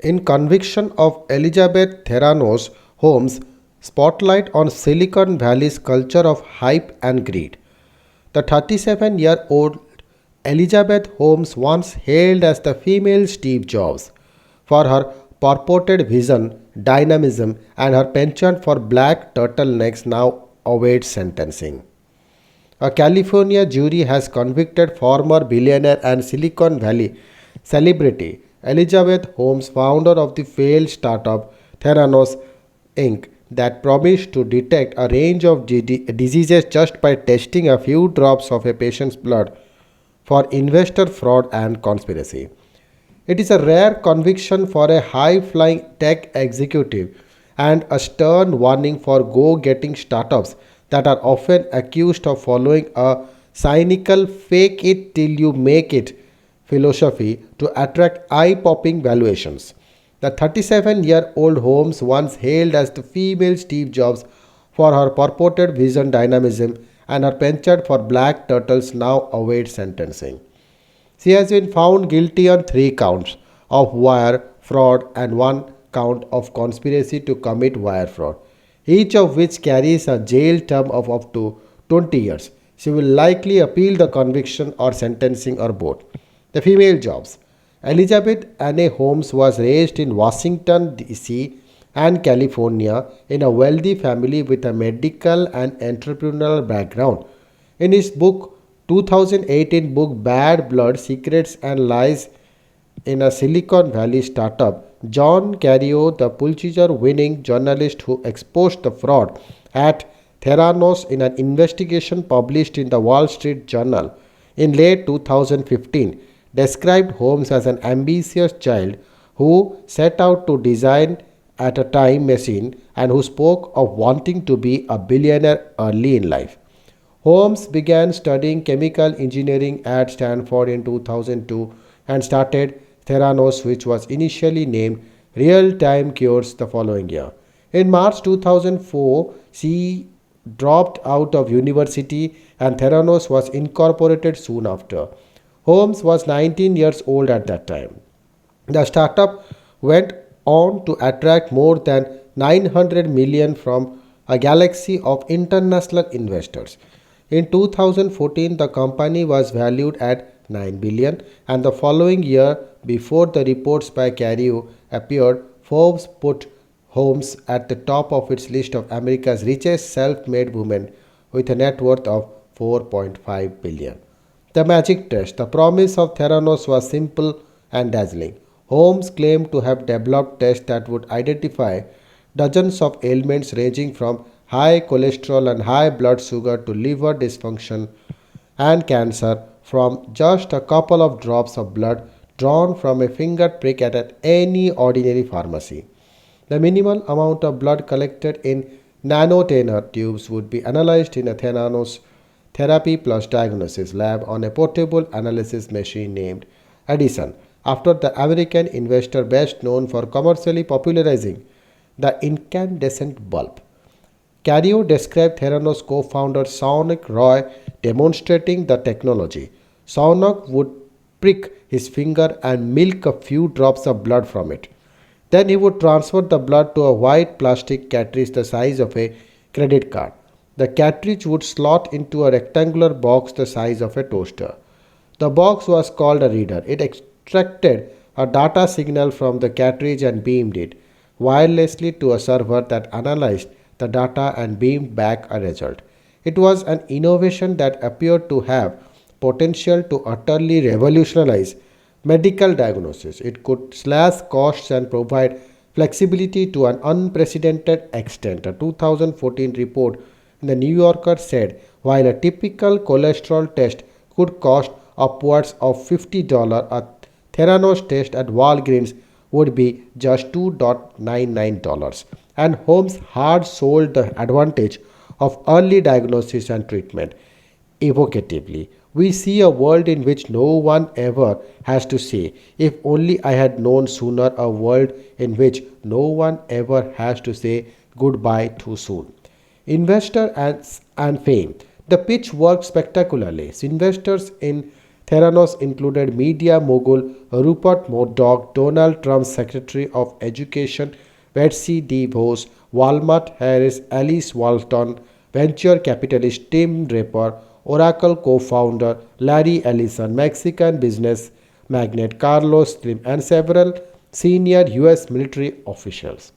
In Conviction of Elizabeth Theranos Holmes, spotlight on Silicon Valley's culture of hype and greed. The 37-year-old Elizabeth Holmes, once hailed as the female Steve Jobs for her purported vision, dynamism, and her penchant for black turtlenecks, now awaits sentencing. A California jury has convicted former billionaire and Silicon Valley celebrity Elizabeth Holmes, founder of the failed startup Theranos Inc., that promised to detect a range of diseases just by testing a few drops of a patient's blood for investor fraud and conspiracy. It is a rare conviction for a high flying tech executive and a stern warning for go getting startups that are often accused of following a cynical fake it till you make it philosophy to attract eye popping valuations. The 37-year-old Holmes, once hailed as the female Steve Jobs for her purported vision, dynamism, and her penchant for black turtles, now awaits sentencing. She has been found guilty on three counts of wire fraud and one count of conspiracy to commit wire fraud, each of which carries a jail term of up to 20 years. She will likely appeal the conviction or sentencing or both. The female jobs. Elizabeth Anne Holmes was raised in Washington, D.C. and California in a wealthy family with a medical and entrepreneurial background. In his book 2018 book Bad Blood Secrets and Lies in a Silicon Valley Startup, John Carreyrou, the Pulitzer winning journalist who exposed the fraud at Theranos in an investigation published in the Wall Street Journal in late 2015, described Holmes as an ambitious child who set out to design at a time machine and who spoke of wanting to be a billionaire early in life. Holmes began studying chemical engineering at Stanford in 2002 and started Theranos, which was initially named Real Time Cures, the following year. In March 2004, she dropped out of university and Theranos was incorporated soon after. Holmes was 19 years old at that time. The startup went on to attract more than 900 million from a galaxy of international investors. In 2014, the company was valued at 9 billion, and the following year, before the reports by Carreyrou appeared, Forbes put Holmes at the top of its list of America's richest self-made women with a net worth of 4.5 billion. The magic test. The promise of Theranos was simple and dazzling. Holmes claimed to have developed tests that would identify dozens of ailments ranging from high cholesterol and high blood sugar to liver dysfunction and cancer from just a couple of drops of blood drawn from a finger prick at any ordinary pharmacy. The minimal amount of blood collected in nanotainer tubes would be analyzed in a Theranos Therapy Plus Diagnosis lab on a portable analysis machine named Edison, after the American investor best known for commercially popularizing the incandescent bulb. Carreyrou described Theranos co-founder Saunak Roy demonstrating the technology. Saunak would prick his finger and milk a few drops of blood from it. Then he would transfer the blood to a white plastic cartridge the size of a credit card. The cartridge would slot into a rectangular box the size of a toaster. The box was called a reader. It extracted a data signal from the cartridge and beamed it wirelessly to a server that analyzed the data and beamed back a result. It was an innovation that appeared to have potential to utterly revolutionize medical diagnosis. It could slash costs and provide flexibility to an unprecedented extent. A 2014 report in the New Yorker said while a typical cholesterol test could cost upwards of $50, a Theranos test at Walgreens would be just $2.99. And Holmes hard sold the advantage of early diagnosis and treatment. Evocatively, we see a world in which no one ever has to say, if only I had known sooner, a world in which no one ever has to say goodbye too soon. Investor and fame. The pitch worked spectacularly. Investors in Theranos included media mogul Rupert Murdoch, Donald Trump's Secretary of Education Betsy DeVos, Walmart Harris, Alice Walton, venture capitalist Tim Draper, Oracle co-founder Larry Ellison, Mexican business magnate Carlos Slim, and several senior US military officials.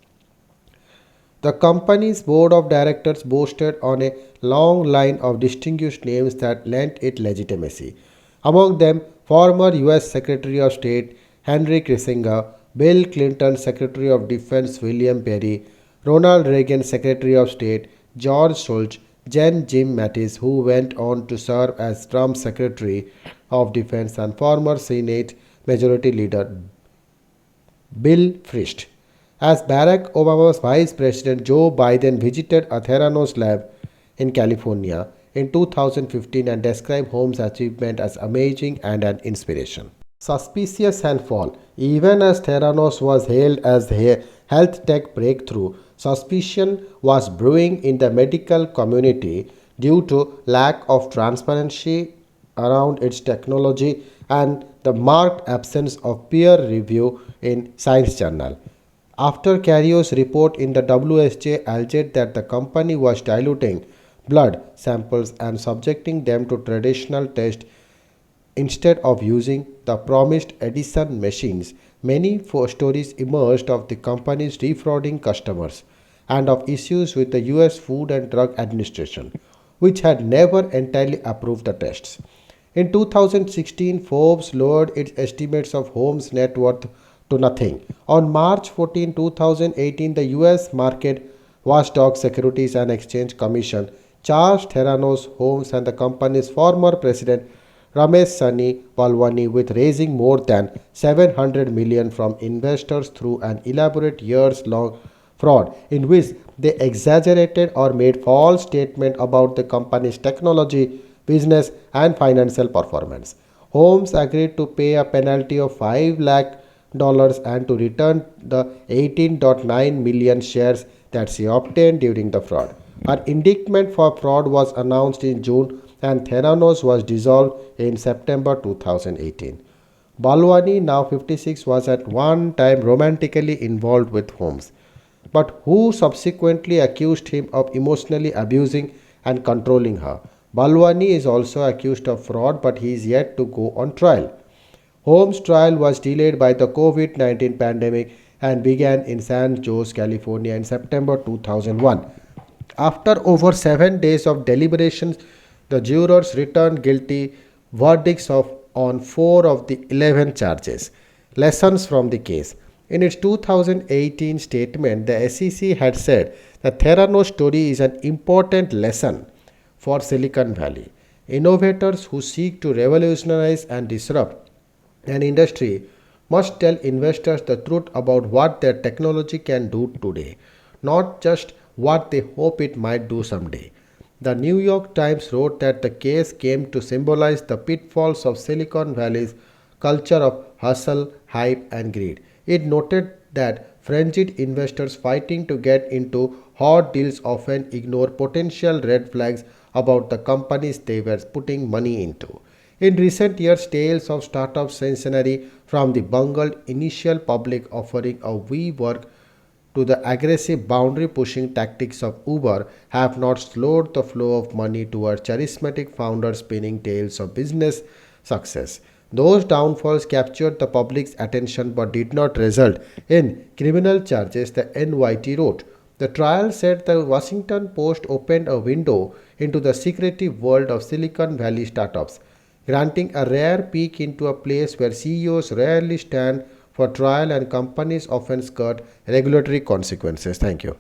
The company's board of directors boasted on a long line of distinguished names that lent it legitimacy. Among them, former US Secretary of State Henry Kissinger, Bill Clinton Secretary of Defense William Perry, Ronald Reagan Secretary of State George Shultz, Jim Mattis, who went on to serve as Trump's Secretary of Defense, and former Senate Majority Leader Bill Frist. As Barack Obama's Vice President Joe Biden visited a Theranos lab in California in 2015 and described Holmes' achievement as amazing and an inspiration. Suspicious and fall. Even as Theranos was hailed as a health tech breakthrough, suspicion was brewing in the medical community due to lack of transparency around its technology and the marked absence of peer review in Science Journal. After Carrio's report in the WSJ alleged that the company was diluting blood samples and subjecting them to traditional tests instead of using the promised Edison machines, many stories emerged of the company's defrauding customers and of issues with the US Food and Drug Administration, which had never entirely approved the tests. In 2016, Forbes lowered its estimates of Holmes' net worth to nothing. On March 14, 2018, the US market watchdog Securities and Exchange Commission charged Theranos Holmes and the company's former president Ramesh Sunny Balwani with raising more than 700 million from investors through an elaborate years-long fraud in which they exaggerated or made false statements about the company's technology, business, and financial performance. Holmes agreed to pay a penalty of 5 lakh dollars and to return the 18.9 million shares that she obtained during the fraud. Her indictment for fraud was announced in June and Theranos was dissolved in September 2018. Balwani, now 56, was at one time romantically involved with Holmes, but who subsequently accused him of emotionally abusing and controlling her. Balwani is also accused of fraud, but he is yet to go on trial. Holmes' trial was delayed by the COVID 19 pandemic and began in San Jose, California in September 2001. After over 7 days of deliberations, the jurors returned guilty verdicts on 4 of the 11 charges. Lessons from the case. In its 2018 statement, the SEC had said the Theranos story is an important lesson for Silicon Valley. Innovators who seek to revolutionize and disrupt an industry must tell investors the truth about what their technology can do today, not just what they hope it might do someday. The New York Times wrote that the case came to symbolize the pitfalls of Silicon Valley's culture of hustle, hype, and greed. It noted that frenzied investors fighting to get into hot deals often ignore potential red flags about the companies they were putting money into. In recent years, tales of startup centenary from the bungled initial public offering of WeWork to the aggressive boundary pushing tactics of Uber have not slowed the flow of money towards charismatic founders spinning tales of business success. Those downfalls captured the public's attention but did not result in criminal charges, the NYT wrote. The trial said the Washington Post opened a window into the secretive world of Silicon Valley startups, granting a rare peek into a place where CEOs rarely stand for trial and companies often skirt regulatory consequences. Thank you.